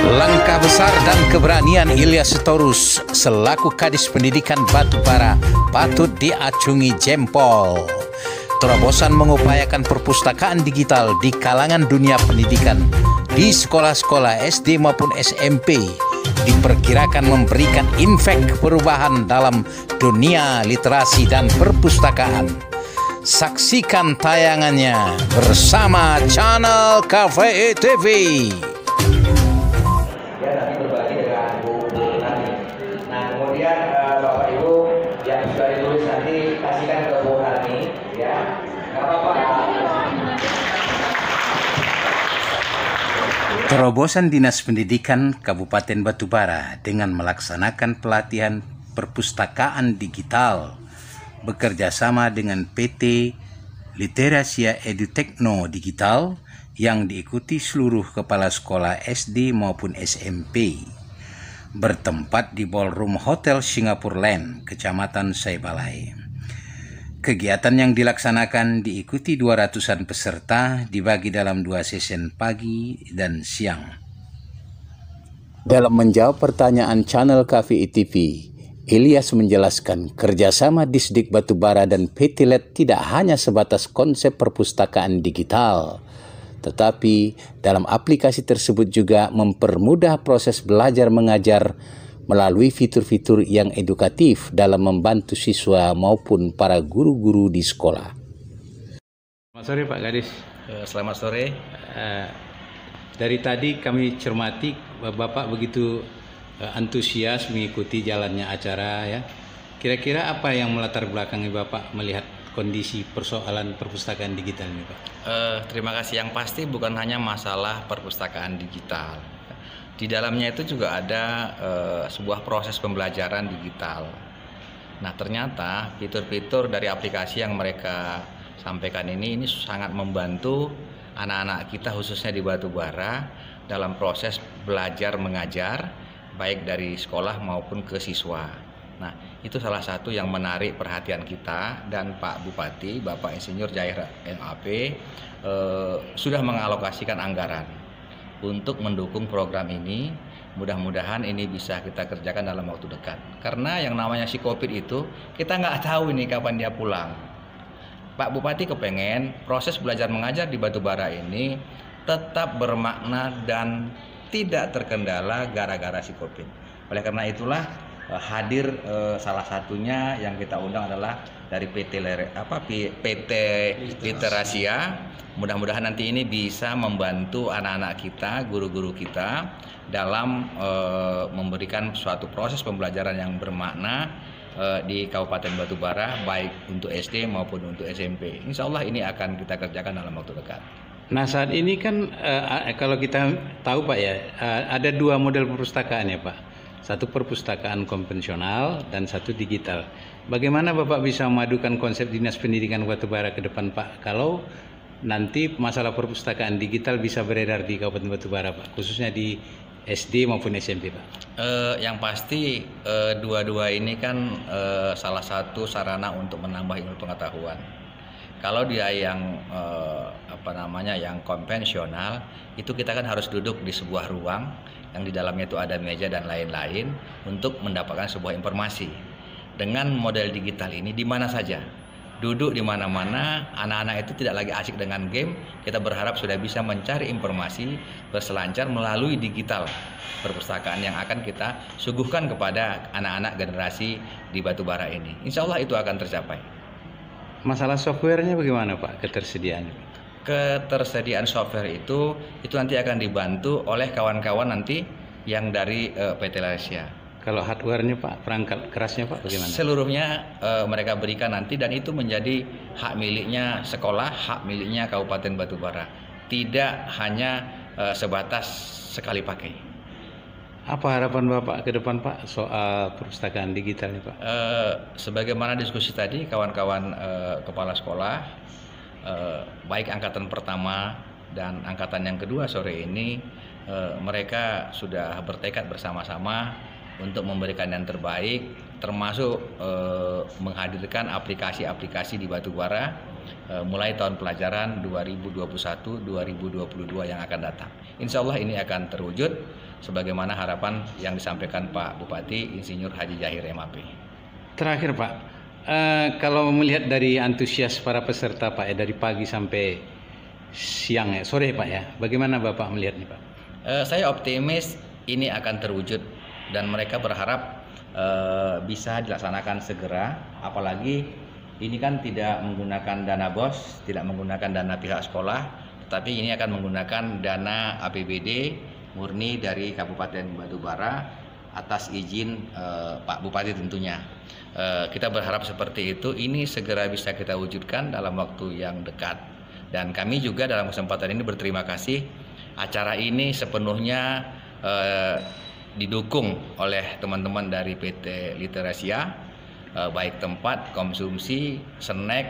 Langkah besar dan keberanian Ilyas Sitorus selaku Kadis Pendidikan Batubara patut diacungi jempol. Terobosan mengupayakan perpustakaan digital di kalangan dunia pendidikan di sekolah-sekolah SD maupun SMP diperkirakan memberikan impact perubahan dalam dunia literasi dan perpustakaan. Saksikan tayangannya bersama channel KVI TV. Ya, nanti berbagi dengan Bu Nani. Nah, kemudian Bapak Ibu yang sudah ditulis nanti kasihkan ke Bu Nani, ya. Nggak apa-apa. Terobosan Dinas Pendidikan Kabupaten Batubara dengan melaksanakan pelatihan perpustakaan digital bekerja sama dengan PT Literasia Edutekno Digital yang diikuti seluruh kepala sekolah SD maupun SMP, bertempat di Ballroom Hotel Singapore Land, Kecamatan Saibalai. Kegiatan yang dilaksanakan diikuti 200-an peserta dibagi dalam 2 sesi pagi dan siang. Dalam menjawab pertanyaan channel KVI TV, Ilyas menjelaskan kerjasama Disdik Batubara dan PT LED tidak hanya sebatas konsep perpustakaan digital, tetapi dalam aplikasi tersebut juga mempermudah proses belajar mengajar melalui fitur-fitur yang edukatif dalam membantu siswa maupun para guru-guru di sekolah. Selamat sore Pak Kadis. Selamat sore. Dari tadi kami cermati Bapak begitu antusias mengikuti jalannya acara ya. Kira-kira apa yang melatar belakangi Bapak melihat kondisi persoalan perpustakaan digital ini Pak? Terima kasih. Yang pasti bukan hanya masalah perpustakaan digital. Di dalamnya itu juga ada sebuah proses pembelajaran digital. Nah, ternyata fitur-fitur dari aplikasi yang mereka sampaikan ini sangat membantu anak-anak kita khususnya di Batubara dalam proses belajar mengajar baik dari sekolah maupun ke siswa. Nah, itu salah satu yang menarik perhatian kita, dan Pak Bupati, Bapak Insinyur Jair MAP sudah mengalokasikan anggaran untuk mendukung program ini. Mudah-mudahan ini bisa kita kerjakan dalam waktu dekat. Karena yang namanya si COVID itu, kita nggak tahu ini kapan dia pulang. Pak Bupati kepengen proses belajar mengajar di Batubara ini tetap bermakna dan tidak terkendala gara-gara si COVID. Oleh karena itulah hadir salah satunya yang kita undang adalah dari PT Literasia. Mudah-mudahan nanti ini bisa membantu anak-anak kita, guru-guru kita dalam memberikan suatu proses pembelajaran yang bermakna di Kabupaten Batubara, baik untuk SD maupun untuk SMP. Insya Allah ini akan kita kerjakan dalam waktu dekat. Nah, saat ini kan kalau kita tahu Pak ya, ada 2 model perpustakaan ya Pak. Satu perpustakaan konvensional dan satu digital. Bagaimana Bapak bisa memadukan konsep Dinas Pendidikan Batubara ke depan Pak, kalau nanti masalah perpustakaan digital bisa beredar di Kabupaten Batubara Pak, khususnya di SD maupun SMP Pak? Yang pasti dua-dua ini kan salah satu sarana untuk menambah ilmu pengetahuan. Kalau dia yang yang konvensional, itu kita kan harus duduk di sebuah ruang yang di dalamnya itu ada meja dan lain-lain untuk mendapatkan sebuah informasi. Dengan model digital ini di mana saja, duduk di mana-mana, anak-anak itu tidak lagi asik dengan game. Kita berharap sudah bisa mencari informasi berselancar melalui digital perpustakaan yang akan kita suguhkan kepada anak-anak generasi di Batubara ini. Insya Allah itu akan tercapai. Masalah softwarenya bagaimana Pak, ketersediaan? Ketersediaan software itu nanti akan dibantu oleh kawan-kawan nanti yang dari PT Literasia. Kalau hardware-nya Pak, perangkat kerasnya Pak bagaimana? Seluruhnya mereka berikan nanti, dan itu menjadi hak miliknya sekolah, hak miliknya Kabupaten Batubara. Tidak hanya sebatas sekali pakai. Apa harapan Bapak ke depan Pak soal perpustakaan digital nih Pak? Sebagaimana diskusi tadi, kawan-kawan kepala sekolah, baik angkatan pertama dan angkatan yang kedua sore ini, mereka sudah bertekad bersama-sama untuk memberikan yang terbaik termasuk menghadirkan aplikasi-aplikasi di batubara mulai tahun pelajaran 2021-2022 yang akan datang. Insya Allah ini akan terwujud sebagaimana harapan yang disampaikan Pak Bupati Insinyur Haji Jahir MAP. Terakhir Pak, kalau melihat dari antusias para peserta Pak ya, dari pagi sampai siang ya, sore Pak ya, bagaimana Bapak melihat nih Pak? Saya optimis ini akan terwujud dan mereka berharap bisa dilaksanakan segera, apalagi ini kan tidak menggunakan dana BOS, tidak menggunakan dana pihak sekolah, tetapi ini akan menggunakan dana APBD murni dari Kabupaten Batubara atas izin Pak Bupati tentunya. Kita berharap seperti itu, ini segera bisa kita wujudkan dalam waktu yang dekat. Dan kami juga dalam kesempatan ini berterima kasih, acara ini sepenuhnya didukung oleh teman-teman dari PT Literasia, baik tempat, konsumsi, snack,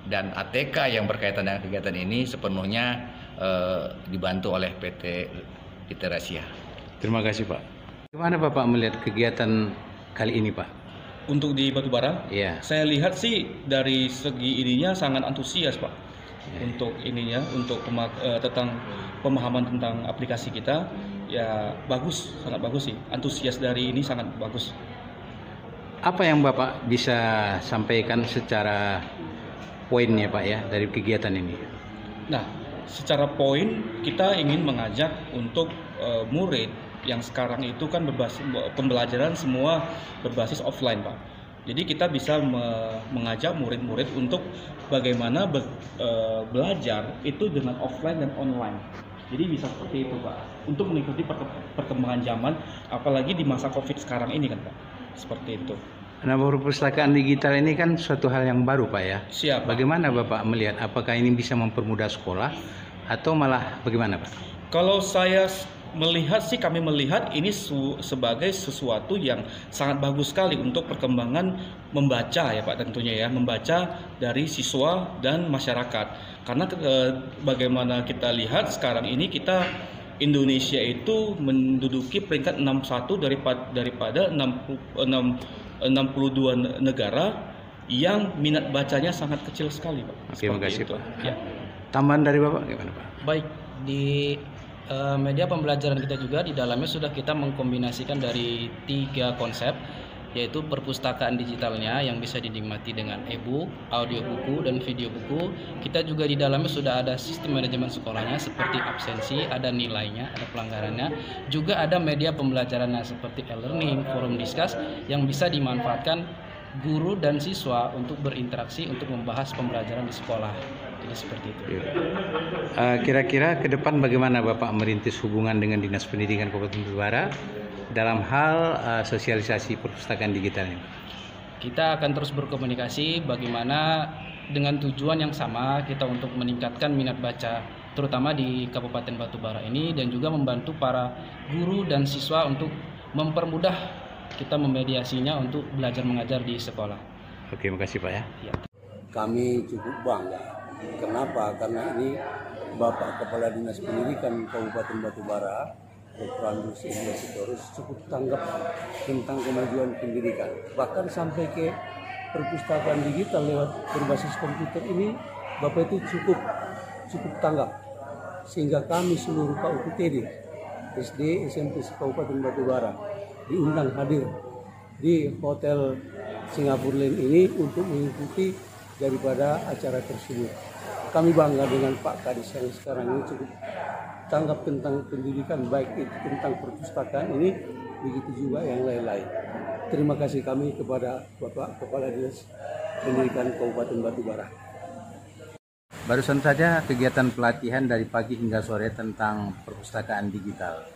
dan ATK yang berkaitan dengan kegiatan ini sepenuhnya dibantu oleh PT Literasia. Terima kasih Pak. Bagaimana Bapak melihat kegiatan kali ini Pak? Untuk di Batubara, Iya. saya lihat sih dari segi ininya sangat antusias Pak. Ya. Untuk ininya, untuk tentang pemahaman tentang aplikasi kita, ya bagus, sangat bagus sih. Antusias dari ini sangat bagus. Apa yang Bapak bisa sampaikan secara poinnya Pak ya dari kegiatan ini? Nah, secara poin kita ingin mengajak untuk murid yang sekarang itu kan pembelajaran semua berbasis offline Pak. Jadi kita bisa mengajak murid-murid untuk bagaimana belajar itu dengan offline dan online. Jadi bisa seperti itu Pak, untuk mengikuti perkembangan zaman, apalagi di masa COVID sekarang ini kan Pak, seperti itu. Nah, perpustakaan digital ini kan suatu hal yang baru Pak ya. Siap Pak. Bagaimana Bapak melihat, apakah ini bisa mempermudah sekolah atau malah bagaimana Pak? Kalau saya melihat sih, kami melihat ini sebagai sesuatu yang sangat bagus sekali untuk perkembangan membaca ya Pak, tentunya ya, membaca dari siswa dan masyarakat. Karena bagaimana kita lihat sekarang ini, kita Indonesia itu menduduki peringkat 61 daripada 62 negara yang minat bacanya sangat kecil sekali Pak. Terima kasih Pak. Ya. Tambahan dari Bapak gimana Pak? Baik, di media pembelajaran kita juga di dalamnya sudah kita mengkombinasikan dari 3 konsep, yaitu perpustakaan digitalnya yang bisa dinikmati dengan e-book, audio buku, dan video buku. Kita juga di dalamnya sudah ada sistem manajemen sekolahnya seperti absensi, ada nilainya, ada pelanggarannya. Juga ada media pembelajarannya seperti e-learning, forum diskus yang bisa dimanfaatkan guru dan siswa untuk berinteraksi untuk membahas pembelajaran di sekolah. Jadi seperti itu. Kira-kira ke depan bagaimana Bapak merintis hubungan dengan Dinas Pendidikan Kabupaten Batubara dalam hal sosialisasi perpustakaan digital ini? Kita akan terus berkomunikasi bagaimana dengan tujuan yang sama, kita untuk meningkatkan minat baca terutama di Kabupaten Batubara ini, dan juga membantu para guru dan siswa untuk mempermudah kita memediasinya untuk belajar mengajar di sekolah. Oke, makasih Pak ya. Kami cukup bangga. Kenapa? Karena ini Bapak Kepala Dinas Pendidikan Kabupaten Batubara, Dr. Andrus Ilyas Sitorus, cukup tanggap tentang kemajuan pendidikan. Bahkan sampai ke perpustakaan digital lewat berbasis komputer ini, Bapak itu cukup tanggap. Sehingga kami seluruh KUPTD, SD, SMP Kabupaten Batubara diundang hadir di Hotel Singapura Land ini untuk mengikuti daripada acara tersebut. Kami bangga dengan Pak Kadis yang sekarang ini cukup tanggap tentang pendidikan, baik itu tentang perpustakaan ini, begitu juga yang lain-lain. Terima kasih kami kepada Bapak Kepala Dinas Pendidikan Kabupaten Batubara. Barusan saja kegiatan pelatihan dari pagi hingga sore tentang perpustakaan digital.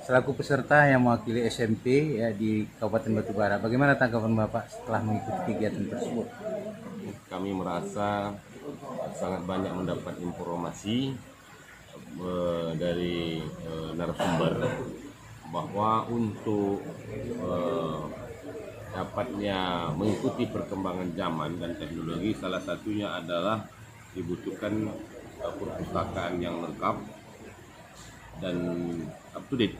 Selaku peserta yang mewakili SMP ya di Kabupaten Batubara, bagaimana tanggapan Bapak setelah mengikuti kegiatan tersebut? Kami merasa sangat banyak mendapat informasi dari narasumber bahwa untuk dapatnya mengikuti perkembangan zaman dan teknologi, salah satunya adalah dibutuhkan perpustakaan yang lengkap dan up to date.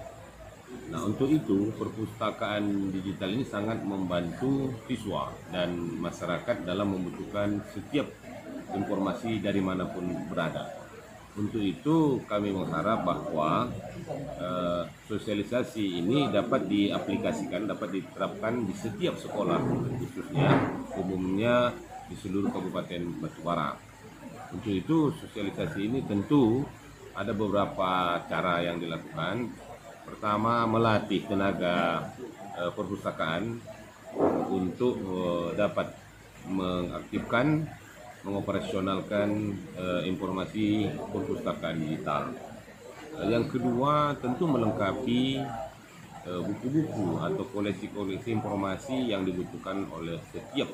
Nah, untuk itu perpustakaan digital ini sangat membantu siswa dan masyarakat dalam membutuhkan setiap informasi dari manapun berada. Untuk itu kami mengharap bahwa sosialisasi ini dapat diaplikasikan, dapat diterapkan di setiap sekolah, khususnya umumnya di seluruh Kabupaten Batubara. Untuk itu sosialisasi ini tentu ada beberapa cara yang dilakukan. Pertama, melatih tenaga perpustakaan untuk dapat mengaktifkan, mengoperasionalkan informasi perpustakaan digital. Yang kedua, tentu melengkapi buku-buku atau koleksi-koleksi informasi yang dibutuhkan oleh setiap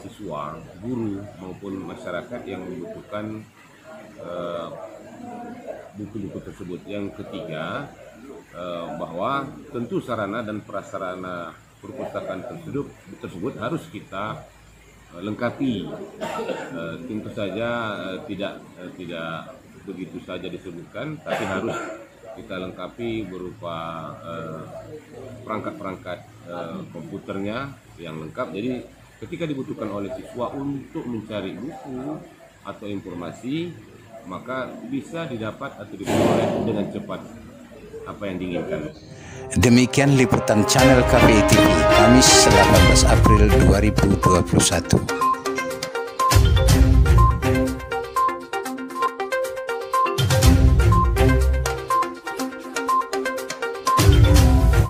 siswa, guru maupun masyarakat yang membutuhkan buku-buku tersebut. Yang ketiga, bahwa tentu sarana dan prasarana perpustakaan tersebut harus kita lengkapi. Tentu saja tidak begitu saja disebutkan, tapi harus kita lengkapi berupa perangkat-perangkat komputernya yang lengkap. Jadi ketika dibutuhkan oleh siswa untuk mencari buku atau informasi, maka bisa didapat atau diperoleh dengan cepat apa yang diinginkan. Demikian liputan channel KPI TV Kamis 18 April 2021.